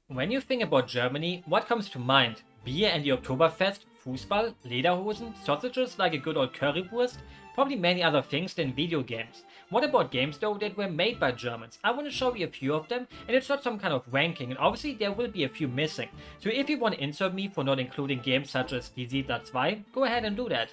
When you think about Germany, what comes to mind? Beer and the Oktoberfest, Fußball, Lederhosen, sausages like a good old currywurst, probably many other things than video games. What about games though that were made by Germans? I want to show you a few of them, and it's not some kind of ranking, and obviously there will be a few missing. So if you want to insult me for not including games such as Die Siedler 2, go ahead and do that.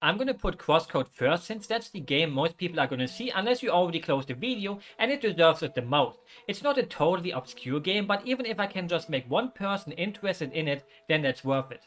I'm gonna put CrossCode first since that's the game most people are gonna see unless you already closed the video, and it deserves it the most. It's not a totally obscure game, but even if I can just make one person interested in it, then that's worth it.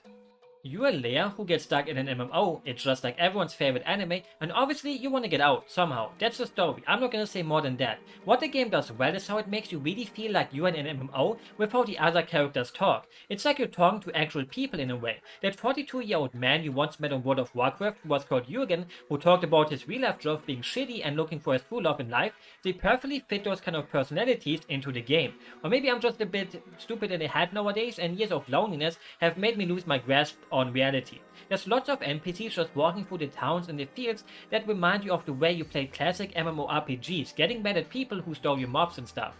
You're a Leia who gets stuck in an MMO, it's just like everyone's favorite anime, and obviously you want to get out, somehow. That's the story, I'm not gonna say more than that. What the game does well is how it makes you really feel like you're in an MMO with how the other characters talk. It's like you're talking to actual people in a way. That 42-year-old man you once met on World of Warcraft who was called Jürgen, who talked about his real life job being shitty and looking for his true love in life, they perfectly fit those kind of personalities into the game. Or maybe I'm just a bit stupid in the head nowadays, and years of loneliness have made me lose my grasp on reality. There's lots of NPCs just walking through the towns and the fields that remind you of the way you played classic MMORPGs, getting mad at people who stole your mobs and stuff.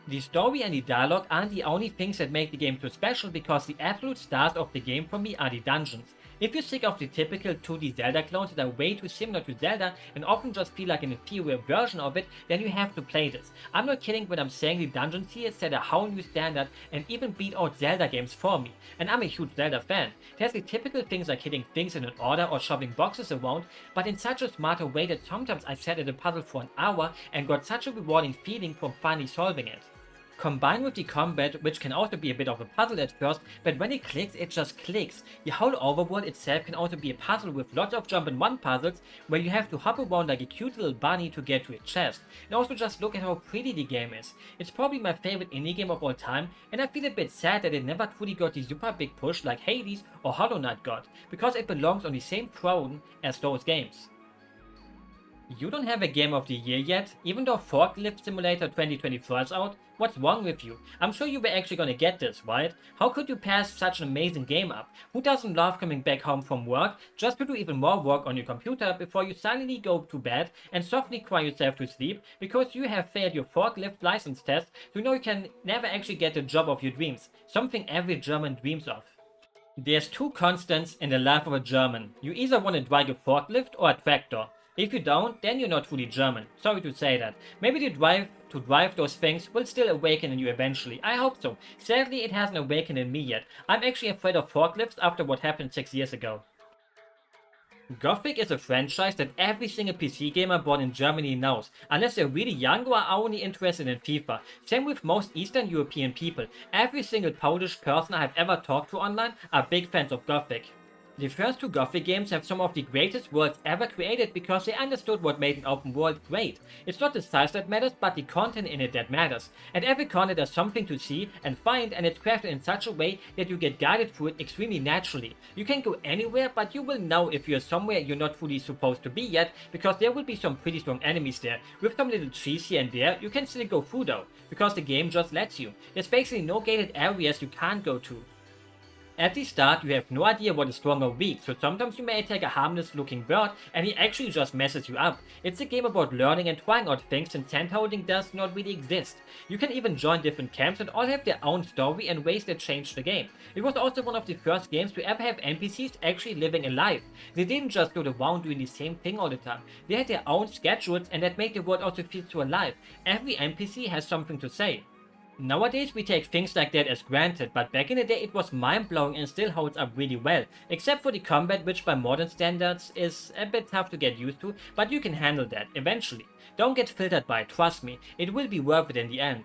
The story and the dialogue aren't the only things that make the game so special, because the absolute stars of the game for me are the dungeons. If you're sick of the typical 2D Zelda clones that are way too similar to Zelda and often just feel like an inferior version of it, then you have to play this. I'm not kidding when I'm saying the dungeons here set a whole new standard and even beat out Zelda games for me. And I'm a huge Zelda fan. It has the typical things like hitting things in an order or shoving boxes around, but in such a smarter way that sometimes I sat at a puzzle for an hour and got such a rewarding feeling from finally solving it. Combined with the combat, which can also be a bit of a puzzle at first, but when it clicks, it just clicks. The whole overworld itself can also be a puzzle with lots of jump and run puzzles, where you have to hop around like a cute little bunny to get to a chest. And also just look at how pretty the game is. It's probably my favorite indie game of all time, and I feel a bit sad that it never truly got the super big push like Hades or Hollow Knight got, because it belongs on the same throne as those games. You don't have a game of the year yet, even though Forklift Simulator 2024 is out? What's wrong with you? I'm sure you were actually gonna get this, right? How could you pass such an amazing game up? Who doesn't love coming back home from work just to do even more work on your computer before you silently go to bed and softly cry yourself to sleep because you have failed your forklift license test, so you know you can never actually get the job of your dreams, something every German dreams of. There's two constants in the life of a German. You either want to drive a forklift or a tractor. If you don't, then you're not fully German. Sorry to say that. Maybe the drive to drive those things will still awaken in you eventually. I hope so. Sadly, it hasn't awakened in me yet. I'm actually afraid of forklifts after what happened 6 years ago. Gothic is a franchise that every single PC gamer born in Germany knows, unless they're really young or are only interested in FIFA. Same with most Eastern European people. Every single Polish person I've ever talked to online are big fans of Gothic. The first two Gothic games have some of the greatest worlds ever created because they understood what made an open world great. It's not the size that matters, but the content in it that matters. And every content has something to see and find, and it's crafted in such a way that you get guided through it extremely naturally. You can go anywhere, but you will know if you're somewhere you're not fully supposed to be yet, because there will be some pretty strong enemies there. With some little trees here and there, you can still go through though, because the game just lets you. There's basically no gated areas you can't go to. At the start, you have no idea what is strong or weak, so sometimes you may attack a harmless looking bird and he actually just messes you up. It's a game about learning and trying out things, since handholding does not really exist. You can even join different camps and all have their own story and ways that change the game. It was also one of the first games to ever have NPCs actually living a life. They didn't just go around doing the same thing all the time. They had their own schedules, and that made the world also feel so alive. Every NPC has something to say. Nowadays we take things like that as granted, but back in the day it was mind-blowing and still holds up really well. Except for the combat, which by modern standards is a bit tough to get used to, but you can handle that eventually. Don't get filtered by it, trust me, it will be worth it in the end.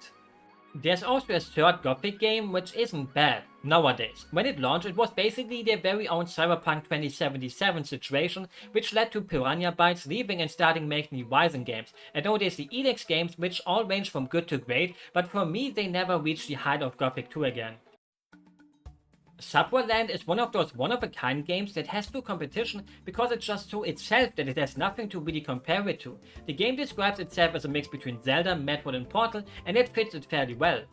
There's also a third Gothic game which isn't bad nowadays. When it launched, it was basically their very own Cyberpunk 2077 situation, which led to Piranha Bytes leaving and starting making the Ryzen games. And now there's the Elex games, which all range from good to great, but for me they never reached the height of Gothic 2 again. Sublevel is one of those one-of-a-kind games that has no competition because it's just so itself that it has nothing to really compare it to. The game describes itself as a mix between Zelda, Metroid and Portal, and it fits it fairly well.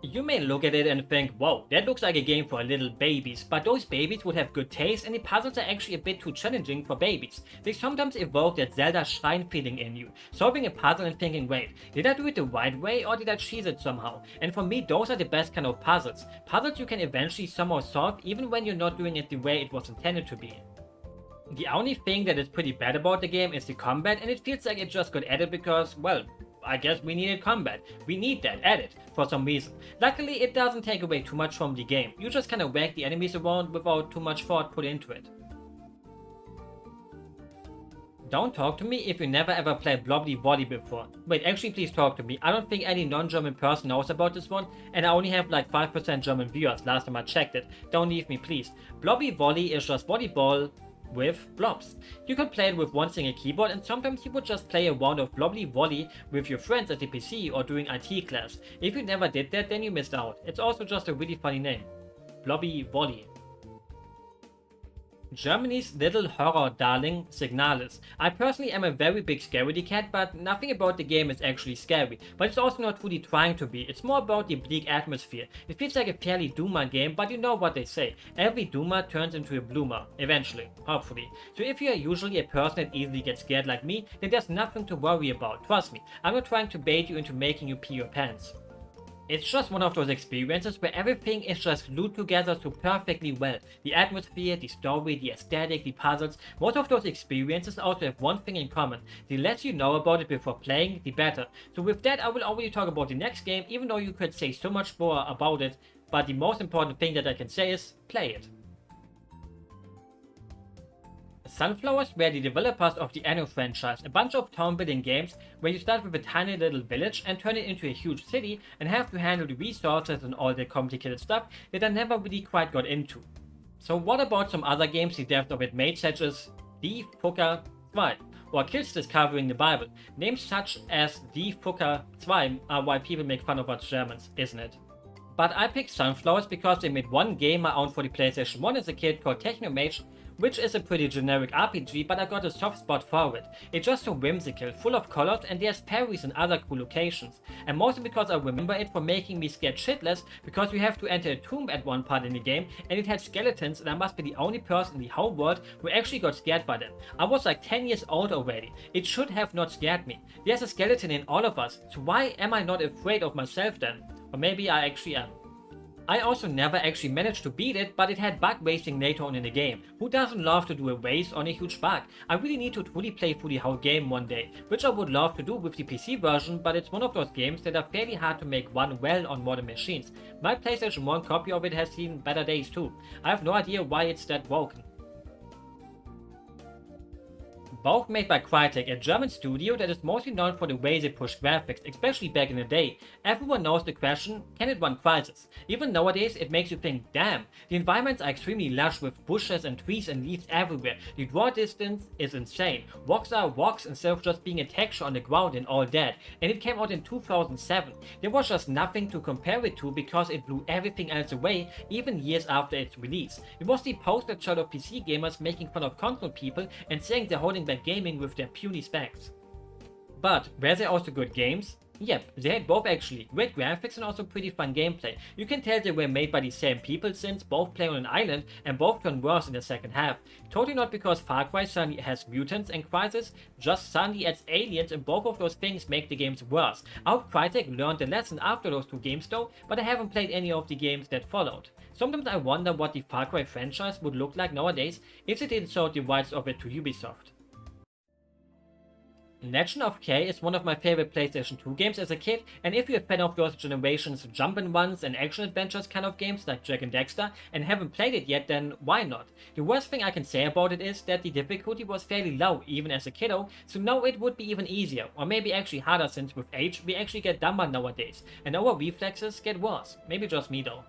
You may look at it and think, wow, that looks like a game for little babies, but those babies would have good taste and the puzzles are actually a bit too challenging for babies. They sometimes evoke that Zelda shrine feeling in you, solving a puzzle and thinking, wait, did I do it the right way or did I cheese it somehow? And for me, those are the best kind of puzzles. Puzzles you can eventually somehow solve even when you're not doing it the way it was intended to be. The only thing that is pretty bad about the game is the combat, and it feels like it just got added because, well, I guess we needed combat. We need that added, for some reason. Luckily, it doesn't take away too much from the game. You just kinda whack the enemies around without too much thought put into it. Don't talk to me if you never ever played Blobby Volley before. Wait, actually please talk to me. I don't think any non-German person knows about this one, and I only have like 5% German viewers last time I checked it. Don't leave me please. Blobby Volley is just volleyball with blobs. You could play it with one single keyboard, and sometimes you would just play a round of Blobby Volley with your friends at the PC or during IT class. If you never did that, then you missed out. It's also just a really funny name. Blobby Volley. Germany's little horror darling, Signalis. I personally am a very big scaredy cat, but nothing about the game is actually scary. But it's also not fully trying to be. It's more about the bleak atmosphere. It feels like a fairly doomer game, but you know what they say. Every doomer turns into a bloomer. Eventually. Hopefully. So if you are usually a person that easily gets scared like me, then there's nothing to worry about. Trust me. I'm not trying to bait you into making you pee your pants. It's just one of those experiences where everything is just glued together so perfectly well. The atmosphere, the story, the aesthetic, the puzzles. Most of those experiences also have one thing in common. The less you know about it before playing, the better. So with that, I will already talk about the next game, even though you could say so much more about it. But the most important thing that I can say is, play it. Sunflowers were the developers of the Anno franchise, a bunch of town-building games where you start with a tiny little village and turn it into a huge city and have to handle the resources and all the complicated stuff that I never really quite got into. So what about some other games the devs of it made, such as Die Fucker 2 or Kids Discovering the Bible? Names such as Die Fucker 2 are why people make fun of us Germans, isn't it? But I picked Sunflowers because they made one game I owned for the PlayStation 1 as a kid called Technomage, which is a pretty generic RPG, but I got a soft spot for it. It's just so whimsical, full of colors, and there's fairies and other cool locations. And mostly because I remember it for making me scared shitless, because you have to enter a tomb at one part in the game, and it had skeletons, and I must be the only person in the whole world who actually got scared by them. I was like 10 years old already. It should have not scared me. There's a skeleton in all of us, so why am I not afraid of myself then? Or maybe I actually am. I also never actually managed to beat it, but it had bug racing later on in the game. Who doesn't love to do a race on a huge bug? I really need to truly play through the whole game one day, which I would love to do with the PC version, but it's one of those games that are fairly hard to make run well on modern machines. My PlayStation 1 copy of it has seen better days too. I have no idea why it's that broken. Both made by Crytek, a German studio that is mostly known for the way they push graphics, especially back in the day. Everyone knows the question, can it run Crysis? Even nowadays, it makes you think, damn, the environments are extremely lush with bushes and trees and leaves everywhere. The draw distance is insane. Rocks are rocks instead of just being a texture on the ground and all that. And it came out in 2007. There was just nothing to compare it to because it blew everything else away, even years after its release. It was the poster child of PC gamers making fun of console people and saying they're holding back gaming with their puny specs. But were there also good games? Yep, they had both actually. Great graphics and also pretty fun gameplay. You can tell they were made by the same people since both play on an island and both turn worse in the second half. Totally not because Far Cry suddenly has mutants and Crysis, just suddenly adds aliens, and both of those things make the games worse. I hope Crytek learned the lesson after those two games though, but I haven't played any of the games that followed. Sometimes I wonder what the Far Cry franchise would look like nowadays if they didn't sell the rights of it to Ubisoft. Legend of K is one of my favorite PlayStation 2 games as a kid, and if you're a fan of those generation's jump-and-runs and action-adventures kind of games like Jak and Daxter and haven't played it yet, then why not? The worst thing I can say about it is that the difficulty was fairly low even as a kiddo, so now it would be even easier, or maybe actually harder since with age we actually get dumber nowadays, and our reflexes get worse. Maybe just me though.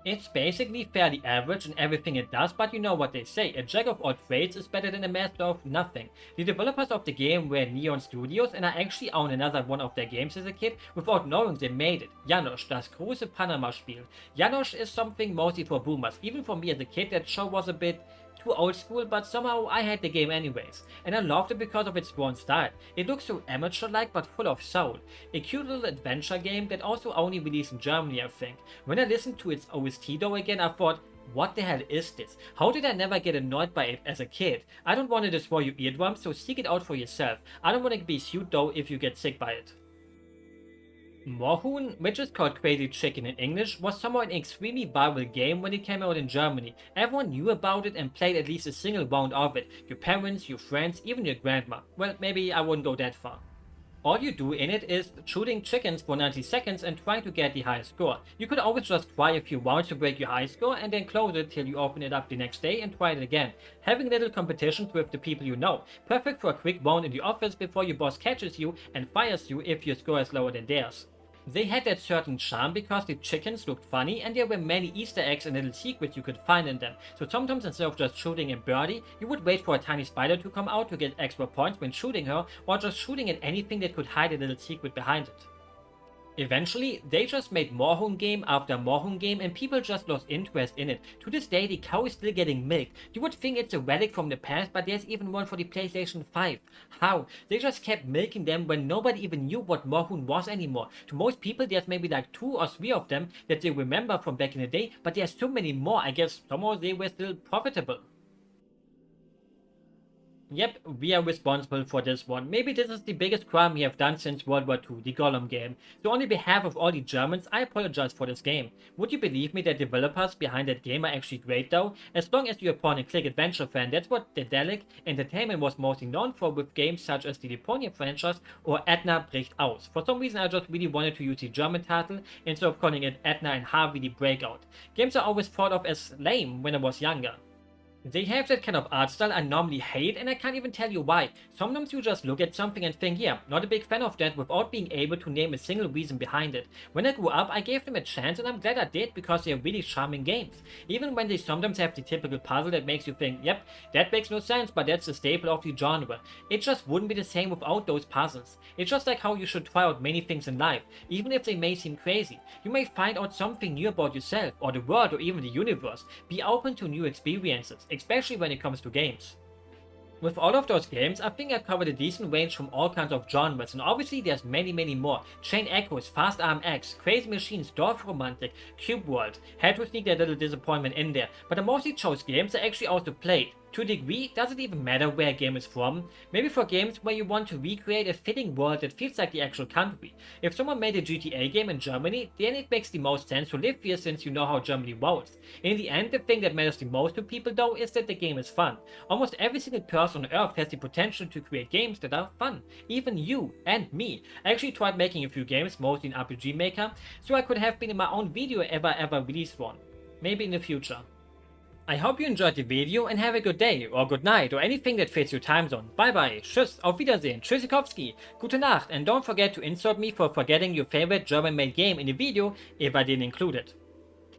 It's basically fairly average in everything it does, but you know what they say, a jack of all trades is better than a master of nothing. The developers of the game were Neon Studios, and I actually own another one of their games as a kid without knowing they made it. Janosch, das große Panama-Spiel. Janosch is something mostly for boomers. Even for me as a kid, that show was a bit too old school, but somehow I had the game anyways, and I loved it because of its drawn style. It looks so amateur-like but full of soul. A cute little adventure game that also only released in Germany, I think. When I listened to its OST though again, I thought, what the hell is this? How did I never get annoyed by it as a kid? I don't want to destroy your eardrums, so seek it out for yourself. I don't want to be sued though if you get sick by it. Moorhuhn, which is called Crazy Chicken in English, was somehow an extremely viral game when it came out in Germany. Everyone knew about it and played at least a single round of it. Your parents, your friends, even your grandma. Well, maybe I wouldn't go that far. All you do in it is shooting chickens for 90 seconds and trying to get the highest score. You could always just try a few rounds to break your high score and then close it till you open it up the next day and try it again. Having little competitions with the people you know. Perfect for a quick round in the office before your boss catches you and fires you if your score is lower than theirs. They had that certain charm because the chickens looked funny and there were many Easter eggs and little secrets you could find in them. So sometimes instead of just shooting a birdie, you would wait for a tiny spider to come out to get extra points when shooting her, or just shooting at anything that could hide a little secret behind it. Eventually, they just made Moorhuhn game after Moorhuhn game and people just lost interest in it. To this day, the cow is still getting milked. You would think it's a relic from the past, but there's even one for the PlayStation 5. How? They just kept milking them when nobody even knew what Moorhuhn was anymore. To most people, there's maybe like 2 or 3 of them that they remember from back in the day, but there's so many more. I guess somehow they were still profitable. Yep, we are responsible for this one. Maybe this is the biggest crime we have done since World War II, the Gollum game. So on the behalf of all the Germans, I apologize for this game. Would you believe me that developers behind that game are actually great though? As long as you're a point-and-click adventure fan, that's what Daedalic Entertainment was mostly known for with games such as the Deponia franchise or Edna Bricht Aus. For some reason I just really wanted to use the German title instead of calling it Edna and Harvey the Breakout. Games are always thought of as lame when I was younger. They have that kind of art style I normally hate and I can't even tell you why. Sometimes you just look at something and think, yeah, not a big fan of that without being able to name a single reason behind it. When I grew up I gave them a chance and I'm glad I did because they are really charming games. Even when they sometimes have the typical puzzle that makes you think, yep, that makes no sense but that's the staple of the genre. It just wouldn't be the same without those puzzles. It's just like how you should try out many things in life, even if they may seem crazy. You may find out something new about yourself or the world or even the universe. Be open to new experiences, especially when it comes to games. With all of those games, I think I covered a decent range from all kinds of genres, and obviously there's many more. Chain Echoes, Fast Arm X, Crazy Machines, Dorf Romantic, Cube World. Had to sneak that little disappointment in there, but I mostly chose games I actually also played. To a degree, does it even matter where a game is from? Maybe for games where you want to recreate a fitting world that feels like the actual country. If someone made a GTA game in Germany, then it makes the most sense to live here since you know how Germany rolls. In the end, the thing that matters the most to people though is that the game is fun. Almost every single person on earth has the potential to create games that are fun. Even you and me. I actually tried making a few games, mostly in RPG Maker, so I could have been in my own video if I ever released one. Maybe in the future. I hope you enjoyed the video and have a good day or good night or anything that fits your time zone. Bye bye, tschüss, auf Wiedersehen, tschüssikowski, gute Nacht, and don't forget to insert me for forgetting your favorite German made game in the video if I didn't include it.